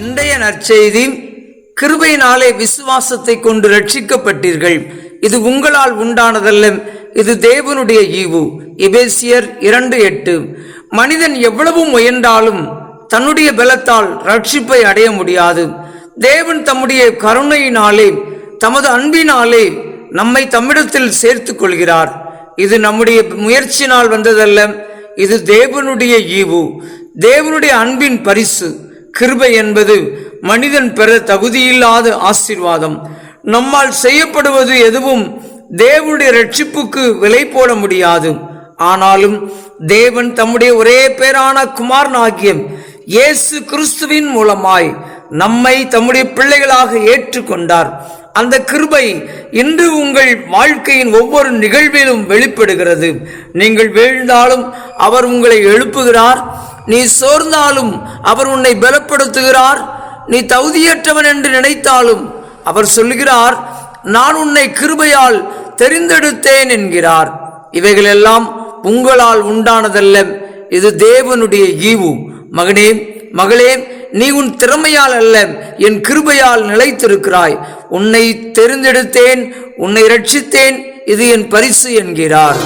இன்றைய நற்செய்தி, கிருபையினாலே விசுவாசத்தை கொண்டு ரட்சிக்கப்பட்டீர்கள். இது உங்களால் உண்டானதல்ல, இது தேவனுடைய ஈவு. எபேசியர் 2:8. மனிதன் எவ்வளவு முயன்றாலும் தன்னுடைய பலத்தால் ரட்சிப்பை அடைய முடியாது. தேவன் தம்முடைய கருணையினாலே, தமது அன்பினாலே நம்மை தம்மிடத்தில் சேர்த்துக் கொள்கிறார். இது நம்முடைய முயற்சியினால் வந்ததல்ல, இது தேவனுடைய ஈவு, தேவனுடைய அன்பின் பரிசு. கிருபை என்பது மனிதன் பெற தகுதியில்லாத ஆசீர்வாதம். நம்மால் செய்யப்படுவது எதுவும் தேவனுடைய ரட்சிப்புக்கு விலை போட முடியாது. ஆனாலும் தேவன் தம்முடைய ஒரே பேரான குமாரனாகிய இயேசு கிறிஸ்துவின் மூலமாய் நம்மை தம்முடைய பிள்ளைகளாக ஏற்றுக்கொண்டார். அந்த கிருபை இன்று உங்கள் வாழ்க்கையின் ஒவ்வொரு நிகழ்விலும் வெளிப்படுகிறது. நீங்கள் வீழ்ந்தாலும் அவர் உங்களை எழுப்புகிறார். நீ சோர்ந்தாலும் அவர் உன்னை பலப்படுத்துகிறார். நீ தகுதியற்றவன் என்று நினைத்தாலும் அவர் சொல்கிறார், நான் உன்னை கிருபையால் தெரிந்தெடுத்தேன் என்கிறார். இவைகளெல்லாம் உங்களால் உண்டானதல்ல, இது தேவனுடைய ஈவு. மகனே, மகளே, நீ உன் திறமையால் அல்ல, என் கிருபையால் நிலைத்திருக்கிறாய். உன்னை தெரிந்தெடுத்தேன், உன்னை ரட்சித்தேன், இது என் பரிசு என்கிறார்.